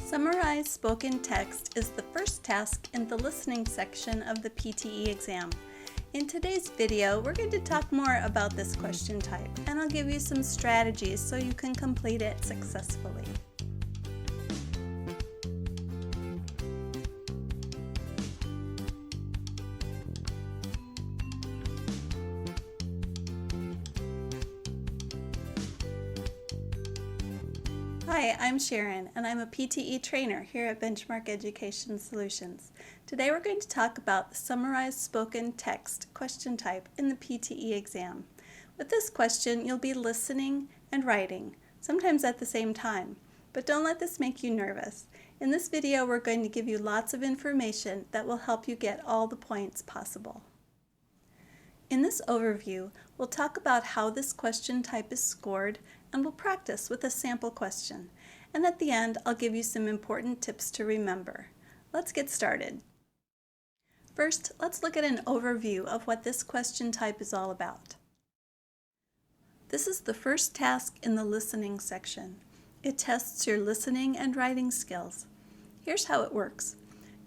Summarize spoken text is the first task in the listening section of the PTE exam. In today's video, we're going to talk more about this question type, and I'll give you some strategies so you can complete it successfully. Hi, I'm Sharon, and I'm a PTE trainer here at Benchmark Education Solutions. Today we're going to talk about the Summarise spoken text question type in the PTE exam. With this question, you'll be listening and writing, sometimes at the same time. But don't let this make you nervous. In this video, we're going to give you lots of information that will help you get all the points possible. In this overview, we'll talk about how this question type is scored, and we'll practice with a sample question. And at the end, I'll give you some important tips to remember. Let's get started. First, let's look at an overview of what this question type is all about. This is the first task in the listening section. It tests your listening and writing skills. Here's how it works.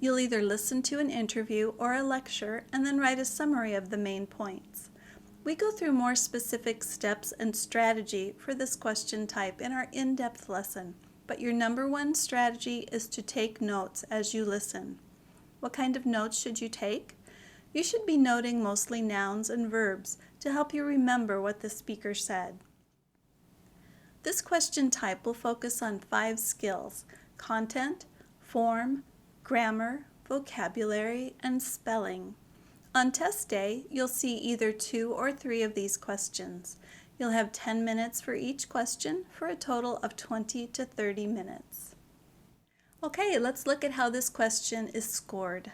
You'll either listen to an interview or a lecture and then write a summary of the main points. We go through more specific steps and strategy for this question type in our in-depth lesson, but your number one strategy is to take notes as you listen. What kind of notes should you take? You should be noting mostly nouns and verbs to help you remember what the speaker said. This question type will focus on 5 skills: content, form, grammar, vocabulary, and spelling. On test day, you'll see either 2 or 3 of these questions. You'll have 10 minutes for each question for a total of 20 to 30 minutes. Okay, let's look at how this question is scored.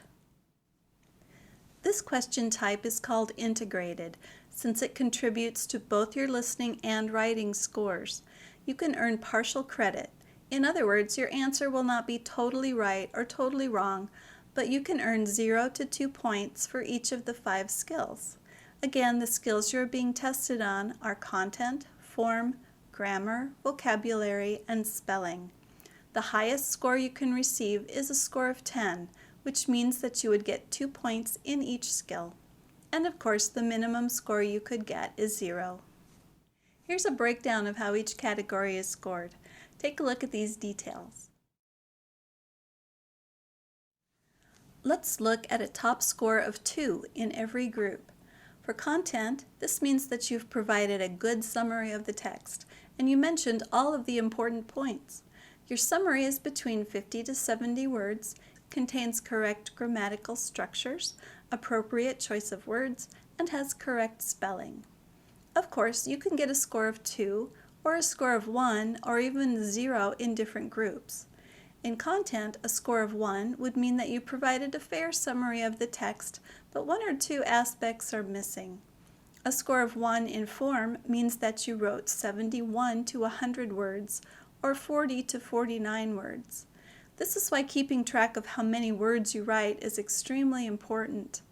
This question type is called integrated since it contributes to both your listening and writing scores. You can earn partial credit. In other words, your answer will not be totally right or totally wrong, but you can earn 0 to 2 points for each of the 5 skills. Again, the skills you're being tested on are content, form, grammar, vocabulary, and spelling. The highest score you can receive is a score of 10, which means that you would get 2 points in each skill. And of course, the minimum score you could get is 0. Here's a breakdown of how each category is scored. Take a look at these details. Let's look at a top score of 2 in every group. For content, this means that you've provided a good summary of the text, and you mentioned all of the important points. Your summary is between 50 to 70 words, contains correct grammatical structures, appropriate choice of words, and has correct spelling. Of course, you can get a score of 2, or a score of 1, or even 0 in different groups. In content, a score of 1 would mean that you provided a fair summary of the text, but 1 or 2 aspects are missing. A score of 1 in form means that you wrote 71 to 100 words, or 40 to 49 words. This is why keeping track of how many words you write is extremely important.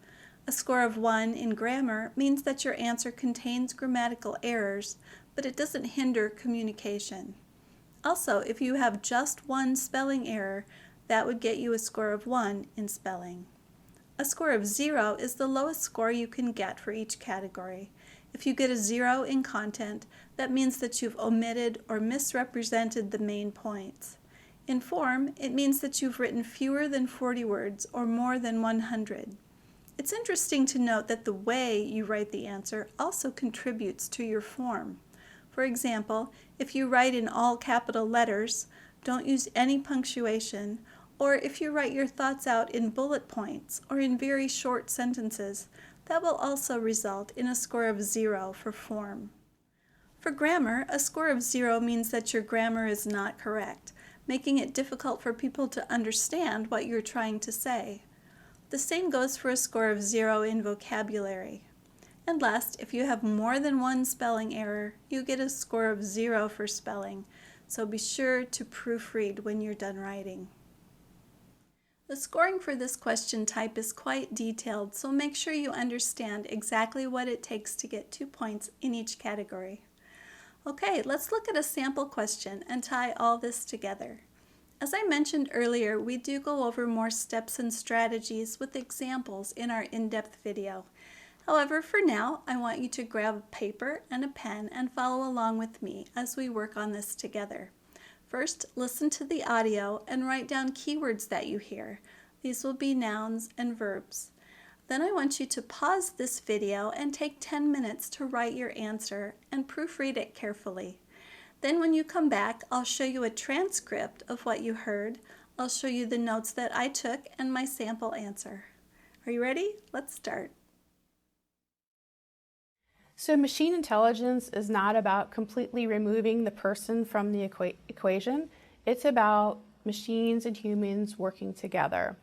A score of 1 in grammar means that your answer contains grammatical errors, but it doesn't hinder communication. Also, if you have just 1 spelling error, that would get you a score of 1 in spelling. A score of 0 is the lowest score you can get for each category. If you get a 0 in content, that means that you've omitted or misrepresented the main points. In form, it means that you've written fewer than 40 words or more than 100. It's interesting to note that the way you write the answer also contributes to your form. For example, if you write in all capital letters, don't use any punctuation, or if you write your thoughts out in bullet points or in very short sentences, that will also result in a score of 0 for form. For grammar, a score of 0 means that your grammar is not correct, making it difficult for people to understand what you're trying to say. The same goes for a score of 0 in vocabulary. And last, if you have more than 1 spelling error, you get a score of 0 for spelling, so be sure to proofread when you're done writing. The scoring for this question type is quite detailed, so make sure you understand exactly what it takes to get 2 points in each category. Okay, let's look at a sample question and tie all this together. As I mentioned earlier, we do go over more steps and strategies with examples in our in-depth video. However, for now, I want you to grab a paper and a pen and follow along with me as we work on this together. First, listen to the audio and write down keywords that you hear. These will be nouns and verbs. Then I want you to pause this video and take 10 minutes to write your answer and proofread it carefully. Then when you come back, I'll show you a transcript of what you heard. I'll show you the notes that I took and my sample answer. Are you ready? Let's start. So machine intelligence is not about completely removing the person from the equation. It's about machines and humans working together.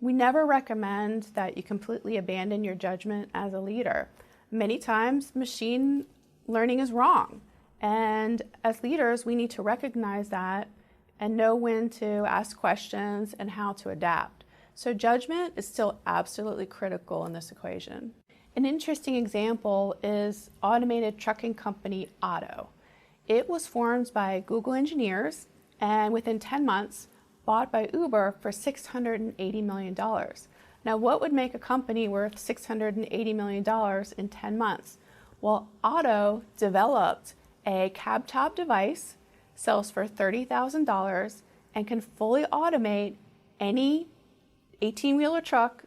We never recommend that you completely abandon your judgment as a leader. Many times, machine learning is wrong. And as leaders, we need to recognize that and know when to ask questions and how to adapt. So judgment is still absolutely critical in this equation. An interesting example is automated trucking company Otto. It was formed by Google engineers and within 10 months, bought by Uber for $680 million. Now, what would make a company worth $680 million in 10 months? Well, Otto developed a cab-top device, sells for $30,000, and can fully automate any 18-wheeler truck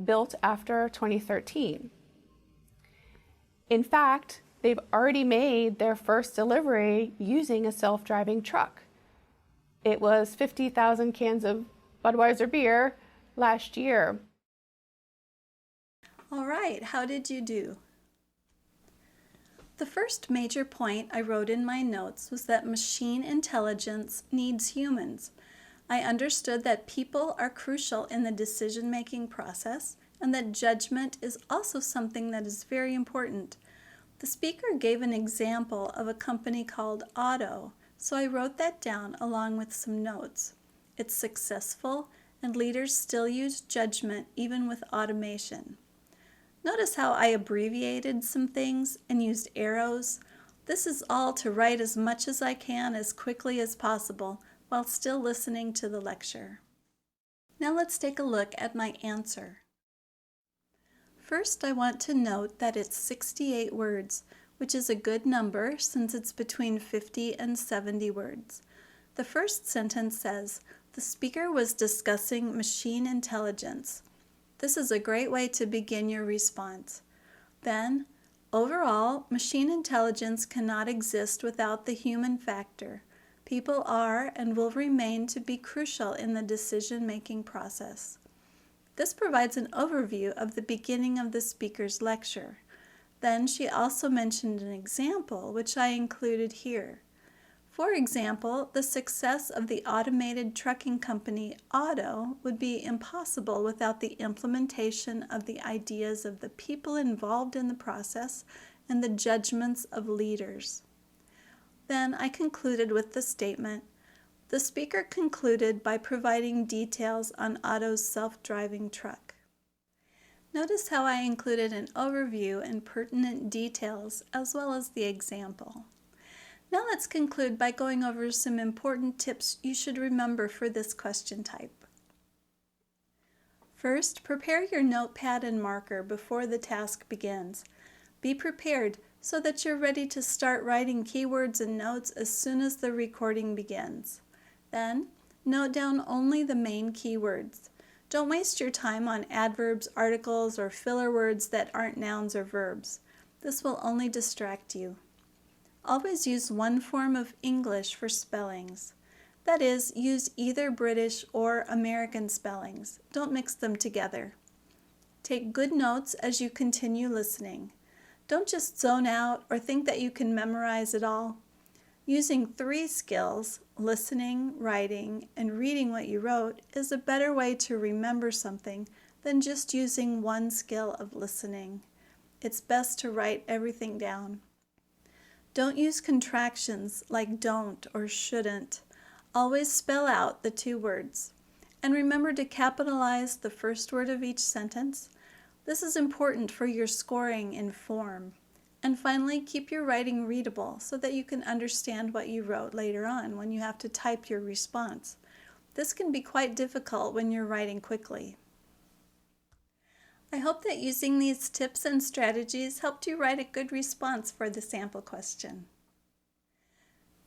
built after 2013. In fact, they've already made their first delivery using a self-driving truck. It was 50,000 cans of Budweiser beer last year. All right, how did you do? The first major point I wrote in my notes was that machine intelligence needs humans. I understood that people are crucial in the decision-making process and that judgment is also something that is very important. The speaker gave an example of a company called Otto, so I wrote that down along with some notes. It's successful and leaders still use judgment even with automation. Notice how I abbreviated some things and used arrows. This is all to write as much as I can as quickly as possible while still listening to the lecture. Now let's take a look at my answer. First, I want to note that it's 68 words, which is a good number since it's between 50 and 70 words. The first sentence says, the speaker was discussing machine intelligence. This is a great way to begin your response. Then, overall, machine intelligence cannot exist without the human factor. People are and will remain to be crucial in the decision-making process. This provides an overview of the beginning of the speaker's lecture. Then she also mentioned an example, which I included here. For example, the success of the automated trucking company Otto would be impossible without the implementation of the ideas of the people involved in the process and the judgments of leaders. Then I concluded with the statement, the speaker concluded by providing details on Otto's self-driving truck. Notice how I included an overview and pertinent details as well as the example. Now let's conclude by going over some important tips you should remember for this question type. First, prepare your notepad and marker before the task begins. Be prepared so that you're ready to start writing keywords and notes as soon as the recording begins. Then, note down only the main keywords. Don't waste your time on adverbs, articles, or filler words that aren't nouns or verbs. This will only distract you. Always use one form of English for spellings. That is, use either British or American spellings. Don't mix them together. Take good notes as you continue listening. Don't just zone out or think that you can memorize it all. Using 3 skills, listening, writing, and reading what you wrote, is a better way to remember something than just using 1 skill of listening. It's best to write everything down. Don't use contractions like don't or shouldn't. Always spell out the 2 words. And remember to capitalize the first word of each sentence. This is important for your scoring in form. And finally, keep your writing readable so that you can understand what you wrote later on when you have to type your response. This can be quite difficult when you're writing quickly. I hope that using these tips and strategies helped you write a good response for the sample question.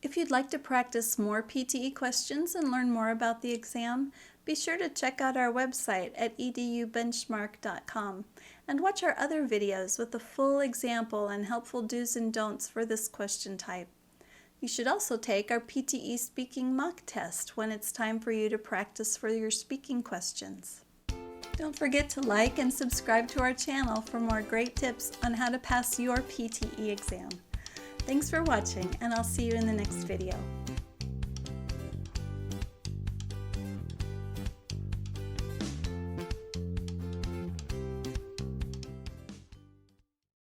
If you'd like to practice more PTE questions and learn more about the exam, be sure to check out our website at edubenchmark.com and watch our other videos with a full example and helpful do's and don'ts for this question type. You should also take our PTE speaking mock test when it's time for you to practice for your speaking questions. Don't forget to like and subscribe to our channel for more great tips on how to pass your PTE exam. Thanks for watching, and I'll see you in the next video.